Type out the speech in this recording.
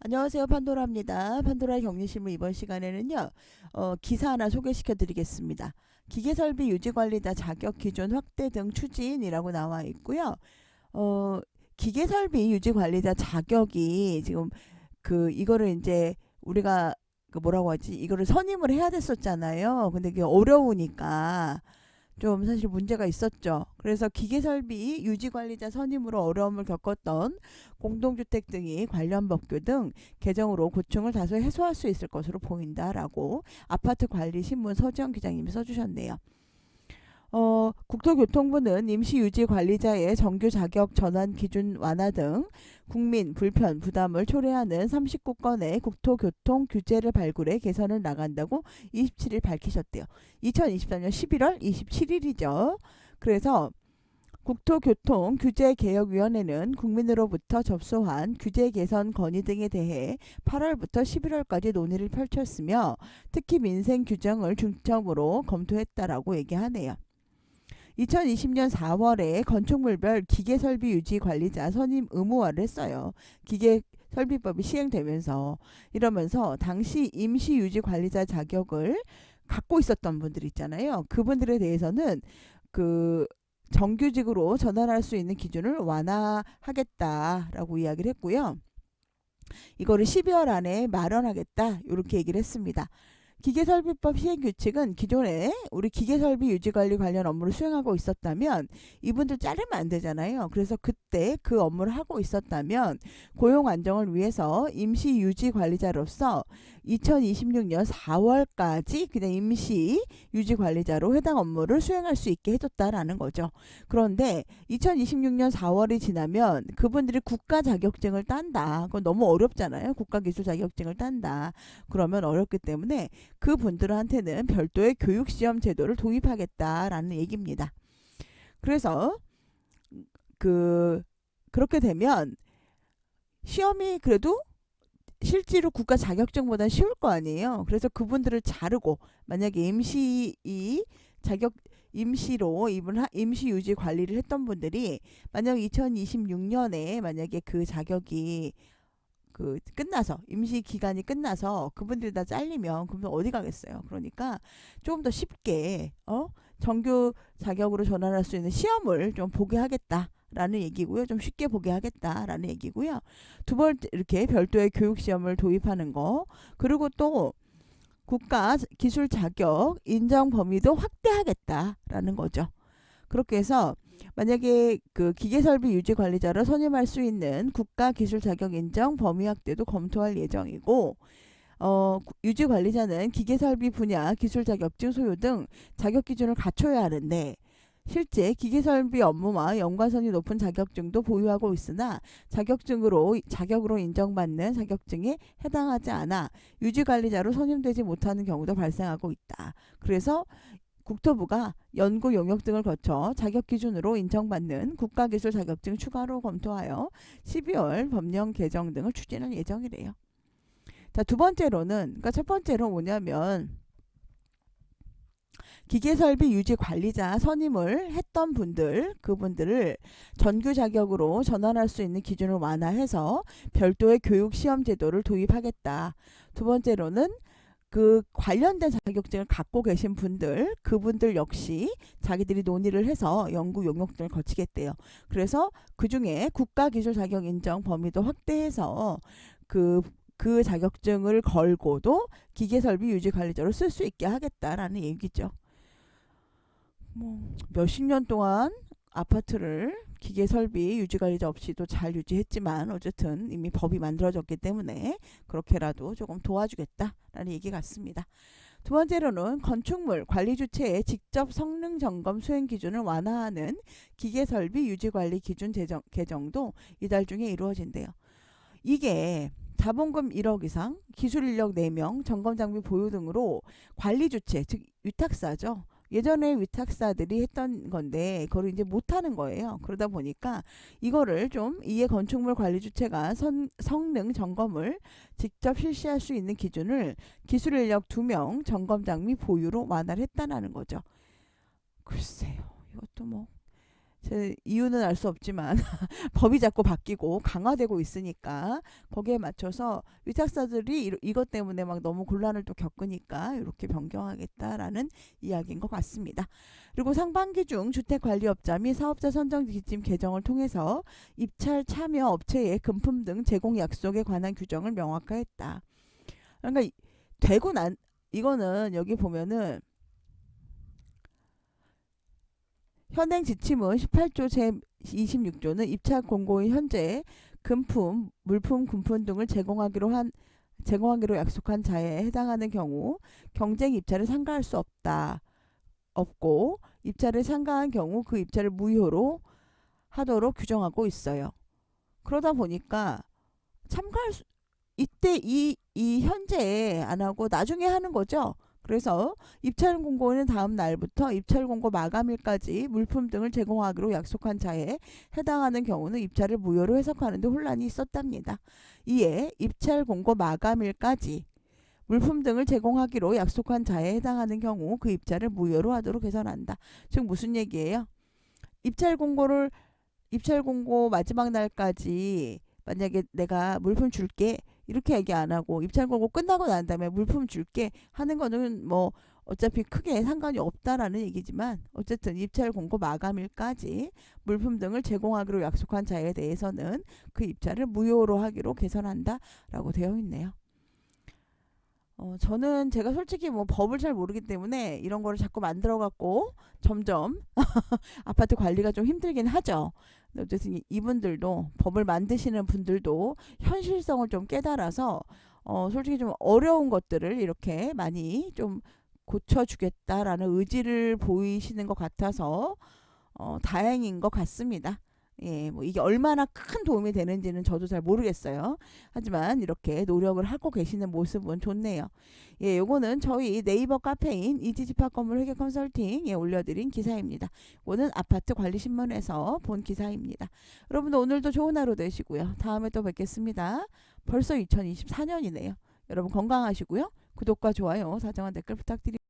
안녕하세요. 판도라입니다. 판도라 격리실무 이번 시간에는요. 기사 하나 소개시켜 드리겠습니다. 기계설비 유지관리자 자격기준 확대 등 추진이라고 나와 있고요. 어, 기계설비 유지관리자 자격이 지금 이거를 이제 우리가 뭐라고 하지? 이거를 선임을 해야 됐었잖아요. 근데 그게 어려우니까 좀 사실 문제가 있었죠. 그래서 기계설비 유지관리자 선임으로 어려움을 겪었던 공동주택 등이 관련 법규 등 개정으로 고충을 다소 해소할 수 있을 것으로 보인다라고 아파트관리신문 서지영 기자님이 써주셨네요. 국토교통부는 임시유지관리자의 정규 자격 전환 기준 완화 등 국민 불편 부담을 초래하는 39건의 국토교통 규제를 발굴해 개선을 나간다고 27일 밝히셨대요. 2023년 11월 27일이죠. 그래서 국토교통규제개혁위원회는 국민으로부터 접수한 규제 개선 건의 등에 대해 8월부터 11월까지 논의를 펼쳤으며 특히 민생 규정을 중점으로 검토했다라고 얘기하네요. 2020년 4월에 건축물별 기계설비 유지관리자 선임 의무화를 했어요. 기계설비법이 시행되면서 이러면서 당시 임시유지관리자 자격을 갖고 있었던 분들 있잖아요. 그분들에 대해서는 정규직으로 전환할 수 있는 기준을 완화하겠다라고 이야기를 했고요. 이거를 12월 안에 마련하겠다 이렇게 얘기를 했습니다. 기계설비법 시행규칙은 기존에 우리 기계설비 유지관리 관련 업무를 수행하고 있었다면 이분들 자르면 안 되잖아요. 그래서 그때 그 업무를 하고 있었다면 고용 안정을 위해서 임시유지관리자로서 2026년 4월까지 그냥 임시유지관리자로 해당 업무를 수행할 수 있게 해줬다라는 거죠. 그런데 2026년 4월이 지나면 그분들이 국가 자격증을 딴다. 그건 너무 어렵잖아요. 국가기술 자격증을 딴다. 그러면 어렵기 때문에 그분들한테는 별도의 교육시험 제도를 도입하겠다라는 얘기입니다. 그래서 그렇게 되면 시험이 그래도 실제로 국가 자격증보다 쉬울 거 아니에요. 그래서 그분들을 자르고 만약에 임시로 임시 유지 관리를 했던 분들이 만약 2026년에 만약에 그 자격이 끝나서 임시 기간이 끝나서 그분들이 다 잘리면 그분 어디 가겠어요. 그러니까 조금 더 쉽게 정규 자격으로 전환할 수 있는 시험을 좀 보게 하겠다라는 얘기고요. 좀 쉽게 보게 하겠다라는 얘기고요. 두 번째 이렇게 별도의 교육 시험을 도입하는 거 그리고 또 국가 기술 자격 인정 범위도 확대하겠다라는 거죠. 그렇게 해서 만약에 기계설비 유지관리자로 선임할 수 있는 국가 기술 자격 인정 범위 확대도 검토할 예정이고 유지관리자는 기계설비 분야 기술 자격증 소유 등 자격 기준을 갖춰야 하는데 실제 기계설비 업무와 연관성이 높은 자격증도 보유하고 있으나 자격으로 인정받는 자격증에 해당하지 않아 유지관리자로 선임되지 못하는 경우도 발생하고 있다. 그래서 국토부가 연구 용역 등을 거쳐 자격 기준으로 인정받는 국가기술 자격증 추가로 검토하여 12월 법령 개정 등을 추진할 예정이래요. 자, 두 번째로는 첫 번째로 뭐냐면 기계설비 유지 관리자 선임을 했던 그분들을 전규 자격으로 전환할 수 있는 기준을 완화해서 별도의 교육 시험 제도를 도입하겠다. 두 번째로는 관련된 자격증을 갖고 계신 그분들 역시 자기들이 논의를 해서 연구 용역 등을 거치겠대요. 그래서 그 중에 국가기술 자격 인정 범위도 확대해서 그 자격증을 걸고도 기계설비 유지관리자로 쓸 수 있게 하겠다라는 얘기죠. 몇십 년 동안 아파트를 기계설비 유지관리자 없이도 잘 유지했지만 어쨌든 이미 법이 만들어졌기 때문에 그렇게라도 조금 도와주겠다라는 얘기 같습니다. 두 번째로는 건축물 관리 주체의 직접 성능 점검 수행 기준을 완화하는 기계설비 유지관리 기준 개정도 이달 중에 이루어진대요. 이게 자본금 1억 이상, 기술 인력 4명, 점검 장비 보유 등으로 관리 주체, 즉 위탁사죠. 예전에 위탁사들이 했던 건데 그걸 이제 못하는 거예요. 그러다 보니까 이거를 좀 이에 건축물 관리 주체가 성능 점검을 직접 실시할 수 있는 기준을 기술 인력 2명, 점검 장비 보유로 완화를 했다는 거죠. 글쎄요. 이것도 이유는 알 수 없지만 법이 자꾸 바뀌고 강화되고 있으니까 거기에 맞춰서 위탁사들이 이것 때문에 막 너무 곤란을 또 겪으니까 이렇게 변경하겠다라는 이야기인 것 같습니다. 그리고 상반기 중 주택관리업자 및 사업자 선정 기준 개정을 통해서 입찰 참여 업체의 금품 등 제공 약속에 관한 규정을 명확화했다. 그러니까 되고 난 이거는 여기 보면은 현행 지침은 18조 제26조는 입찰 공고인 현재 금품, 물품, 군품 등을 제공하기로 약속한 자에 해당하는 경우 경쟁 입찰을 상가할 수 없고 입찰을 상가한 경우 그 입찰을 무효로 하도록 규정하고 있어요. 그러다 보니까 이때 이 현재 안 하고 나중에 하는 거죠. 그래서 입찰 공고는 다음 날부터 입찰 공고 마감일까지 물품 등을 제공하기로 약속한 자에 해당하는 경우는 입찰을 무효로 해석하는 데 혼란이 있었답니다. 이에 입찰 공고 마감일까지 물품 등을 제공하기로 약속한 자에 해당하는 경우 그 입찰을 무효로 하도록 개선한다. 즉 무슨 얘기예요? 입찰 공고 마지막 날까지 만약에 내가 물품 줄게 이렇게 얘기 안 하고 입찰 공고 끝나고 난 다음에 물품 줄게 하는 거는 뭐 어차피 크게 상관이 없다라는 얘기지만 어쨌든 입찰 공고 마감일까지 물품 등을 제공하기로 약속한 자에 대해서는 그 입찰을 무효로 하기로 개선한다라고 되어 있네요. 저는 제가 솔직히 뭐 법을 잘 모르기 때문에 이런 거를 자꾸 만들어 갖고 점점 아파트 관리가 좀 힘들긴 하죠. 근데 어쨌든 이분들도 법을 만드시는 분들도 현실성을 좀 깨달아서 솔직히 좀 어려운 것들을 이렇게 많이 좀 고쳐주겠다라는 의지를 보이시는 것 같아서 다행인 것 같습니다. 예, 뭐 이게 얼마나 큰 도움이 되는지는 저도 잘 모르겠어요. 하지만 이렇게 노력을 하고 계시는 모습은 좋네요. 예, 요거는 저희 네이버 카페인 이지집합 건물 회계 컨설팅에 올려드린 기사입니다. 이거는 아파트 관리 신문에서 본 기사입니다. 여러분들 오늘도 좋은 하루 되시고요. 다음에 또 뵙겠습니다. 벌써 2024년이네요. 여러분 건강하시고요. 구독과 좋아요, 사정한 댓글 부탁드립니다.